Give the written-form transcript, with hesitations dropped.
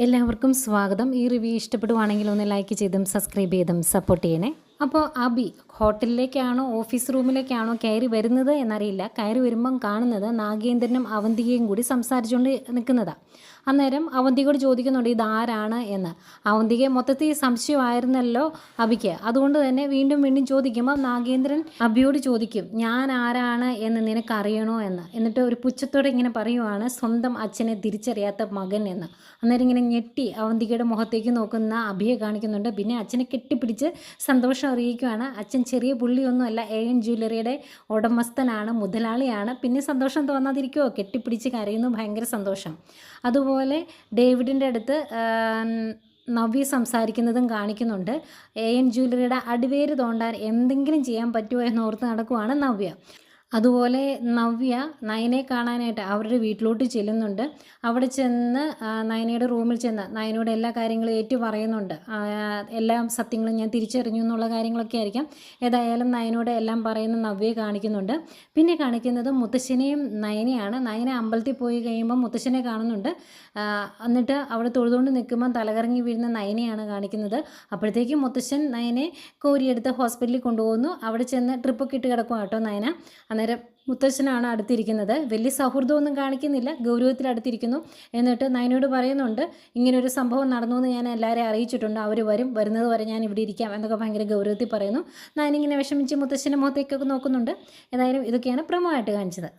എല്ലാവർക്കും സ്വാഗതം. ഈ റിവ്യൂ ഇഷ്ടപ്പെടുവാണെങ്കിൽ ഒന്ന് ലൈക്ക് ചെയ്തും സബ്സ്ക്രൈബ് ചെയ്തും സപ്പോർട്ട് ചെയ്യണേ. അപ്പോൾ അബി ഹോട്ടലിലേക്കാണോ ഓഫീസ് റൂമിലേക്കാണോ കയറി വരുന്നത് എന്നറിയില്ല. കയറി വരുമ്പം കാണുന്നത് നാഗേന്ദ്രനും അവന്തികയും കൂടി സംസാരിച്ചുകൊണ്ട് നിൽക്കുന്നതാണ്. അന്നേരം അവന്തികയോട് ചോദിക്കുന്നുണ്ട് ഇതാരാണ് എന്ന്. അവന്തികയെ മൊത്തത്തിൽ സംശയമായിരുന്നല്ലോ അബിക്ക്. അതുകൊണ്ട് തന്നെ വീണ്ടും വീണ്ടും ചോദിക്കുമ്പോൾ നാഗേന്ദ്രൻ അബിയോട് ചോദിക്കും ഞാൻ ആരാണ് എന്ന് നിനക്കറിയണോ എന്ന്. എന്നിട്ട് ഒരു പുച്ഛത്തോടെ ഇങ്ങനെ പറയുവാണ് സ്വന്തം അച്ഛനെ തിരിച്ചറിയാത്ത മകൻ എന്ന്. അന്നേരം ഇങ്ങനെ ഞെട്ടി അവന്തികയുടെ മുഖത്തേക്ക് നോക്കുന്ന അബിയെ കാണിക്കുന്നുണ്ട്. പിന്നെ അച്ഛനെ കെട്ടിപ്പിടിച്ച് സന്തോഷം അറിയിക്കുകയാണ്. അച്ഛൻ ചെറിയ പുള്ളിയൊന്നുമല്ല, AN ജ്വല്ലറിയുടെ ഉടമസ്ഥനാണ്, മുതലാളിയാണ്. പിന്നെ സന്തോഷം തോന്നാതിരിക്കുമോ? കെട്ടിപ്പിടിച്ച് കരയുന്നു, ഭയങ്കര സന്തോഷം. അതുപോലെ ഡേവിഡിൻ്റെ അടുത്ത് നവ്യ സംസാരിക്കുന്നതും കാണിക്കുന്നുണ്ട്. AN ജ്വല്ലറിയുടെ അടിവേര് തോണ്ടാൻ എന്തെങ്കിലും ചെയ്യാൻ പറ്റുമോ എന്നോർത്ത് നടക്കുവാണ് നവ്യ. അതുപോലെ നവ്യ നയനെ കാണാനായിട്ട് അവരുടെ വീട്ടിലോട്ട് ചെല്ലുന്നുണ്ട്. അവിടെ ചെന്ന് നയനയുടെ റൂമിൽ ചെന്ന് നയനോട് എല്ലാ കാര്യങ്ങളും ഏറ്റു പറയുന്നുണ്ട്. എല്ലാ സത്യങ്ങളും ഞാൻ തിരിച്ചറിഞ്ഞു എന്നുള്ള കാര്യങ്ങളൊക്കെ ആയിരിക്കാം. ഏതായാലും നയനോട് എല്ലാം പറയുന്ന നവ്യയെ കാണിക്കുന്നുണ്ട്. പിന്നെ കാണിക്കുന്നത് മുത്തശ്ശനെയും നയനെയാണ്. നയന അമ്പലത്തിൽ പോയി കഴിയുമ്പോൾ മുത്തശ്ശനെ കാണുന്നുണ്ട്. എന്നിട്ട് അവിടെ തൊഴുതുകൊണ്ട് നിൽക്കുമ്പോൾ തലകറങ്ങി വീഴുന്ന നയനെയാണ് കാണിക്കുന്നത്. അപ്പോഴത്തേക്കും മുത്തശ്ശൻ നയനെ കോരിയെടുത്ത് ഹോസ്പിറ്റലിൽ കൊണ്ടുപോകുന്നു. അവിടെ ചെന്ന് ട്രിപ്പൊക്കെ ഇട്ട് കിടക്കും കേട്ടോ നയന. അന്നേരം മുത്തശ്ശനാണ് അടുത്തിരിക്കുന്നത്. വലിയ സൗഹൃദമൊന്നും കാണിക്കുന്നില്ല, ഗൗരവത്തിൽ അടുത്തിരിക്കുന്നു. എന്നിട്ട് നയനോട് പറയുന്നുണ്ട് ഇങ്ങനൊരു സംഭവം നടന്നു എന്ന് ഞാൻ എല്ലാവരെയും അറിയിച്ചിട്ടുണ്ട്, അവർ വരുന്നത് വരെ ഞാൻ ഇവിടെ ഇരിക്കാം എന്നൊക്കെ ഭയങ്കര ഗൗരവത്തിൽ പറയുന്നു. നയനിങ്ങനെ വിഷമിച്ച് മുത്തശ്ശൻ്റെ മുഖത്തേക്കൊക്കെ നോക്കുന്നുണ്ട്. ഏതായാലും ഇതൊക്കെയാണ് പ്രമോ ആയിട്ട് കാണിച്ചത്.